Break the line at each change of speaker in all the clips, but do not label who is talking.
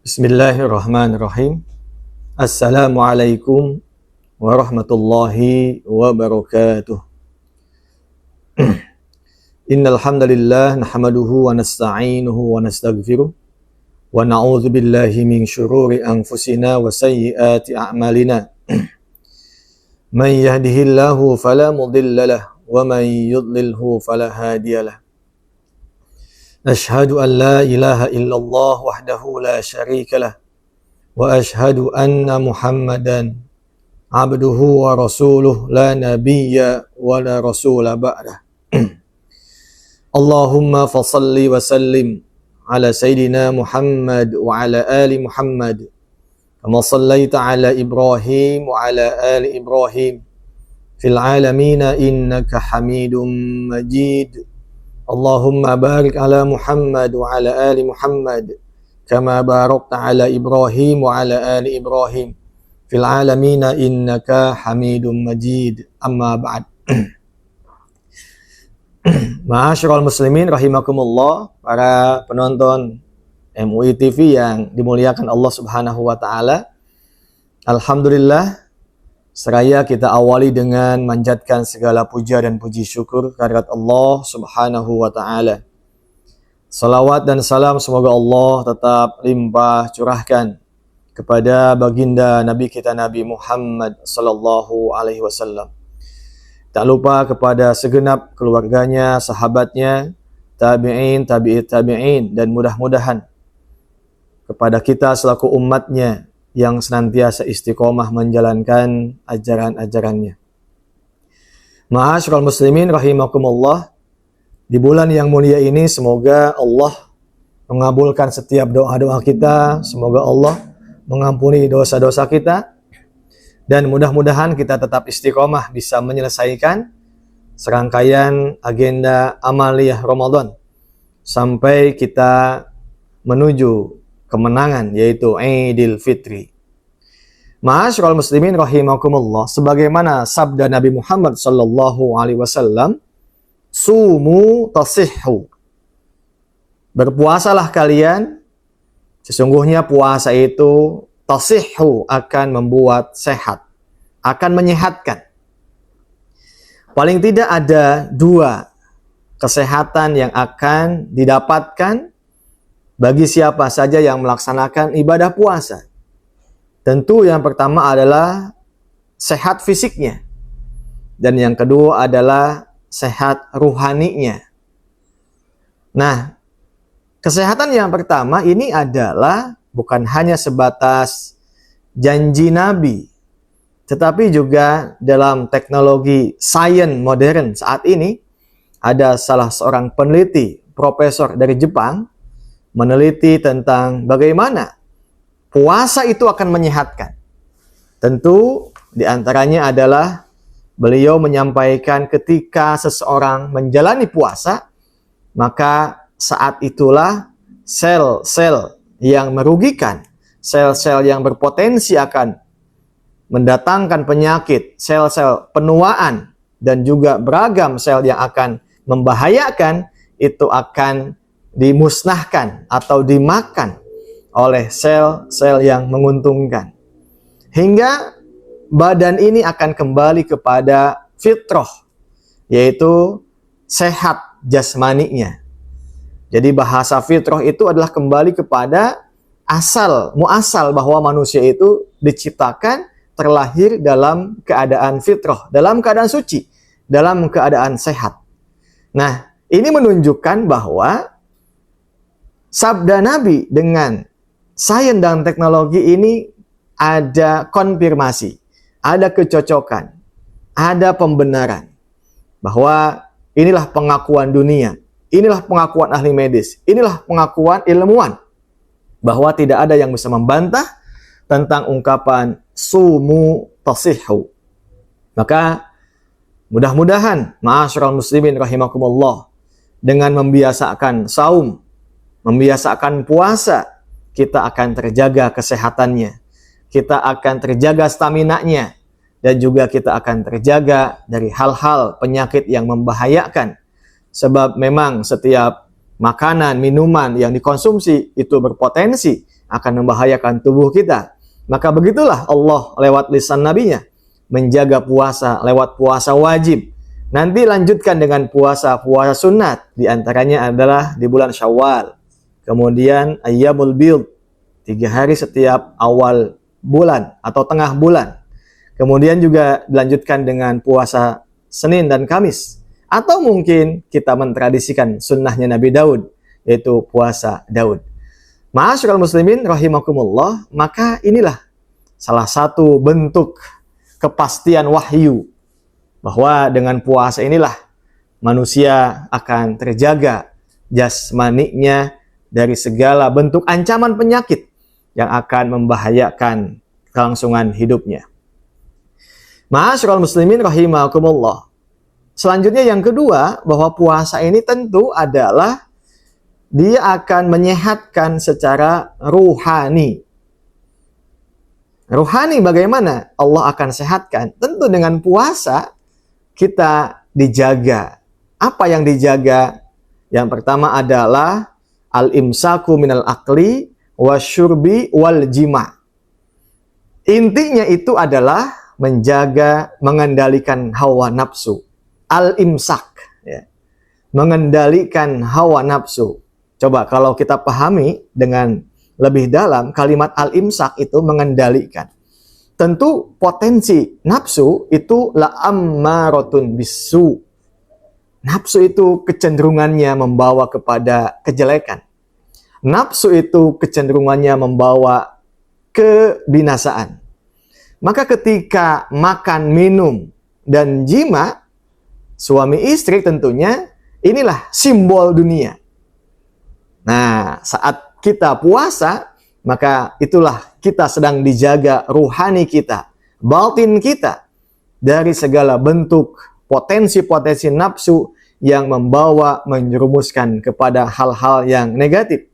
Bismillahirrahmanirrahim. Assalamualaikum warahmatullahi wabarakatuh. Innal hamdalillah nahmaduhu wa nasta'inuhu wa nastaghfiruh wa na'udzu billahi min syururi anfusina wa sayyiati a'malina. Man yahdihillahu fala mudilla lahu wa man yudlilhu fala hadiyalah. Ashhadu an la ilaha illallah wahdahu la syarika lah wa ashhadu anna Muhammadan abduhu wa rasuluh la nabiyya wa la rasula ba'dah. Allahumma fasalli wa sallim ala sayyidina Muhammad wa ala ali Muhammad kama sallaita ala Ibrahim wa ala ali Ibrahim fil alamina innaka Hamidum Majid. Allahumma barik ala Muhammad wa ala ali Muhammad kama barakta ala Ibrahim wa ala ali Ibrahim fil alamina innaka Hamidum Majid. Amma ba'd. Ma'asyiral muslimin rahimakumullah, para penonton MUI TV yang dimuliakan Allah Subhanahu wa taala. Alhamdulillah, seraya kita awali dengan manjatkan segala puja dan puji syukur kehadirat Allah Subhanahu wa taala. Salawat dan salam semoga Allah tetap limpah curahkan kepada baginda Nabi kita Nabi Muhammad sallallahu alaihi wasallam. Tak lupa kepada segenap keluarganya, sahabatnya, tabi'in, tabi'it tabi'in, dan mudah-mudahan kepada kita selaku umatnya yang senantiasa istiqomah menjalankan ajaran-ajarannya. Ma'asyiral muslimin rahimakumullah, di bulan yang mulia ini semoga Allah mengabulkan setiap doa-doa kita, semoga Allah mengampuni dosa-dosa kita, dan mudah-mudahan kita tetap istiqomah bisa menyelesaikan serangkaian agenda amaliyah Ramadan sampai kita menuju kemenangan, yaitu Idul Fitri. Ma'asyiral muslimin rahimakumullah, sebagaimana sabda Nabi Muhammad sallallahu alaihi wasallam, sumu tasihhu. Berpuasalah kalian, sesungguhnya puasa itu tasihhu, akan membuat sehat, akan menyehatkan. Paling tidak ada dua kesehatan yang akan didapatkan bagi siapa saja yang melaksanakan ibadah puasa. Tentu yang pertama adalah sehat fisiknya, dan yang kedua adalah sehat ruhaninya. Nah, kesehatan yang pertama ini adalah bukan hanya sebatas janji Nabi, tetapi juga dalam teknologi sains modern saat ini, ada salah seorang peneliti, profesor dari Jepang, meneliti tentang bagaimana puasa itu akan menyehatkan. Tentu diantaranya adalah beliau menyampaikan ketika seseorang menjalani puasa, maka saat itulah sel-sel yang merugikan, sel-sel yang berpotensi akan mendatangkan penyakit, sel-sel penuaan, dan juga beragam sel yang akan membahayakan, itu akan dimusnahkan atau dimakan oleh sel-sel yang menguntungkan. Hingga badan ini akan kembali kepada fitrah, yaitu sehat jasmaninya. Jadi bahasa fitrah itu adalah kembali kepada muasal bahwa manusia itu diciptakan, terlahir dalam keadaan fitrah, dalam keadaan suci, dalam keadaan sehat. Nah, ini menunjukkan bahwa sabda Nabi dengan sains dan teknologi ini ada konfirmasi, ada kecocokan, ada pembenaran. Bahwa inilah pengakuan dunia, inilah pengakuan ahli medis, inilah pengakuan ilmuwan. Bahwa tidak ada yang bisa membantah tentang ungkapan sumu tasihhu. Maka mudah-mudahan ma'asyiral muslimin rahimakumullah, dengan membiasakan saum, membiasakan puasa, kita akan terjaga kesehatannya, kita akan terjaga staminanya, dan juga kita akan terjaga dari hal-hal penyakit yang membahayakan. Sebab memang setiap makanan, minuman yang dikonsumsi itu berpotensi akan membahayakan tubuh kita. Maka begitulah Allah lewat lisan nabinya menjaga puasa lewat puasa wajib. Nanti lanjutkan dengan puasa sunat. Di antaranya adalah di bulan Syawal. Kemudian Ayyamul Bid, 3 hari setiap awal bulan atau tengah bulan. Kemudian juga dilanjutkan dengan puasa Senin dan Kamis. Atau mungkin kita mentradisikan sunnahnya Nabi Daud, yaitu puasa Daud. Ma'asyiral muslimin rahimakumullah, maka inilah salah satu bentuk kepastian wahyu bahwa dengan puasa inilah manusia akan terjaga jasmaninya dari segala bentuk ancaman penyakit yang akan membahayakan kelangsungan hidupnya. Ma'asyiral muslimin rahimakumullah. Selanjutnya yang kedua, bahwa puasa ini tentu adalah dia akan menyehatkan secara ruhani. Ruhani bagaimana Allah akan sehatkan? Tentu dengan puasa kita dijaga. Apa yang dijaga? Yang pertama adalah al-imsaku minal akli wasyurbi wal jima. Intinya itu adalah menjaga, mengendalikan hawa nafsu. Al-imsak, ya. Mengendalikan hawa nafsu. Coba kalau kita pahami dengan lebih dalam, kalimat al-imsak itu mengendalikan. Tentu potensi nafsu itu la'ammaratun bisu. Nafsu itu kecenderungannya membawa kepada kejelekan. Nafsu itu kecenderungannya membawa kebinasaan. Maka ketika makan, minum, dan jima, suami istri tentunya inilah simbol dunia. Nah, saat kita puasa, maka itulah kita sedang dijaga ruhani kita, batin kita dari segala bentuk potensi-potensi nafsu yang membawa menyerumuskan kepada hal-hal yang negatif.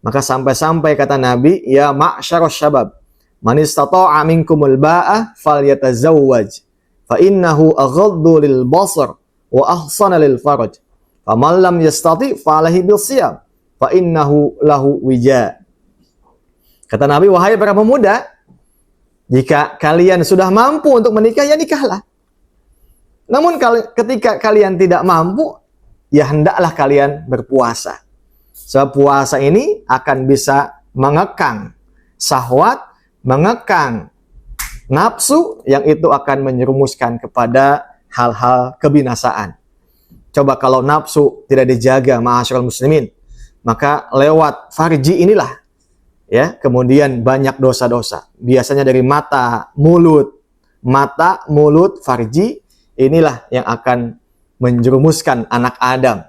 Maka sampai-sampai kata Nabi, ya ma'syarus syabab, man istata'a minkumul ba'a falyatazawwaj fa innahu aghaddu lil basar wa ahsana lil faraj. Faman lam yastati fa alaihi bisiyam fa innahu lahu wija. Kata Nabi, wahai para pemuda, jika kalian sudah mampu untuk menikah, ya nikahlah. Namun ketika kalian tidak mampu, ya hendaklah kalian berpuasa. Sebab puasa ini akan bisa mengekang syahwat, mengekang nafsu yang itu akan menyerumuskan kepada hal-hal kebinasaan. Coba kalau nafsu tidak dijaga, ma'asyiral muslimin, maka lewat farji inilah, ya, kemudian banyak dosa-dosa. Biasanya dari mata, mulut, farji, inilah yang akan menjerumuskan anak Adam.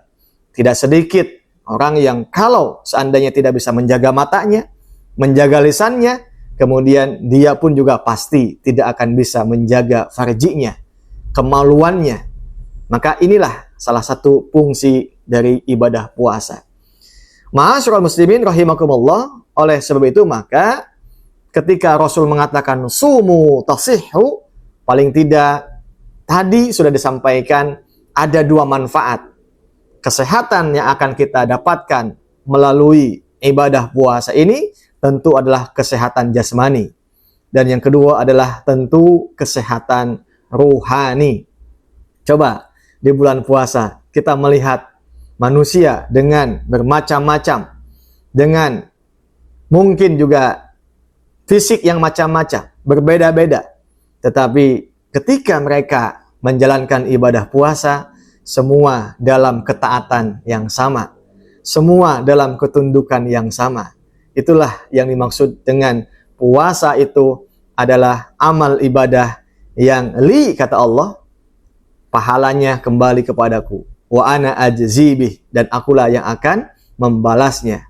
Tidak sedikit orang yang kalau seandainya tidak bisa menjaga matanya, menjaga lisannya, kemudian dia pun juga pasti tidak akan bisa menjaga farjinya, kemaluannya. Maka inilah salah satu fungsi dari ibadah puasa. Ma'asyiral muslimin rahimakumullah, oleh sebab itu maka ketika Rasul mengatakan sumu tasihhu, paling tidak tadi sudah disampaikan ada 2 manfaat. Kesehatan yang akan kita dapatkan melalui ibadah puasa ini tentu adalah kesehatan jasmani. Dan yang kedua adalah tentu kesehatan ruhani. Coba di bulan puasa kita melihat manusia dengan bermacam-macam, dengan mungkin juga fisik yang macam-macam, berbeda-beda. Tetapi ketika mereka menjalankan ibadah puasa, semua dalam ketaatan yang sama, semua dalam ketundukan yang sama. Itulah yang dimaksud dengan puasa itu adalah amal ibadah yang li, kata Allah, pahalanya kembali kepadaku. Wa ana ajzibih, dan akulah yang akan membalasnya.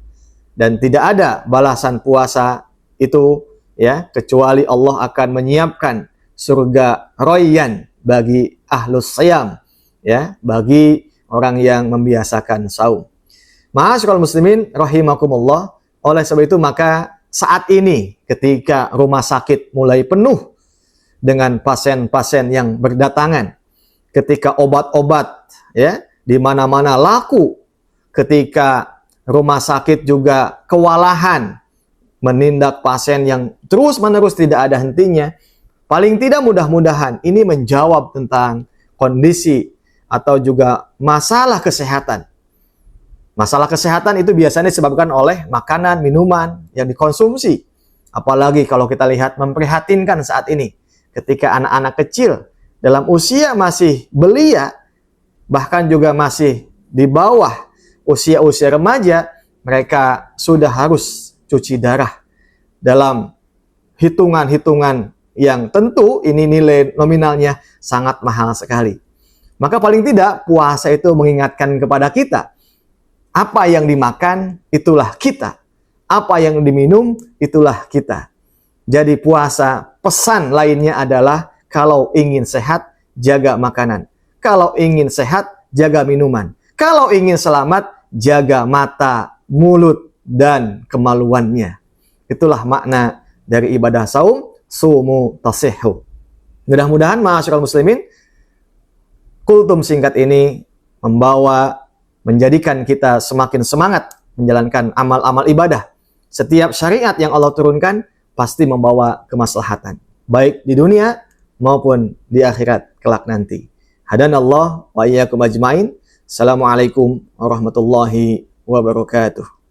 Dan tidak ada balasan puasa itu, ya, kecuali Allah akan menyiapkan surga royan bagi ahlus siyam, ya, bagi orang yang membiasakan saum. Ma'asyiral muslimin rahimakumullah, oleh sebab itu maka saat ini ketika rumah sakit mulai penuh dengan pasien-pasien yang berdatangan, ketika obat-obat, ya, di mana-mana laku, ketika rumah sakit juga kewalahan menindak pasien yang terus-menerus tidak ada hentinya. Paling tidak mudah-mudahan ini menjawab tentang kondisi atau juga masalah kesehatan. Masalah kesehatan itu biasanya disebabkan oleh makanan, minuman yang dikonsumsi. Apalagi kalau kita lihat memprihatinkan saat ini. Ketika anak-anak kecil dalam usia masih belia, bahkan juga masih di bawah usia-usia remaja, mereka sudah harus cuci darah dalam hitungan-hitungan yang tentu ini nilai nominalnya sangat mahal sekali. Maka paling tidak puasa itu mengingatkan kepada kita, apa yang dimakan itulah kita, apa yang diminum itulah kita. Jadi puasa, pesan lainnya adalah kalau ingin sehat, jaga makanan. Kalau ingin sehat, jaga minuman. Kalau ingin selamat, jaga mata, mulut, dan kemaluannya. Itulah makna dari ibadah saum, sumu tasihhu. Mudah-mudahan ma'asyiral muslimin, kultum singkat ini menjadikan kita semakin semangat menjalankan amal-amal ibadah. Setiap syariat yang Allah turunkan pasti membawa kemaslahatan, baik di dunia maupun di akhirat kelak nanti. Hadanallah wa iyyakum ajmain. Assalamualaikum warahmatullahi wabarakatuh.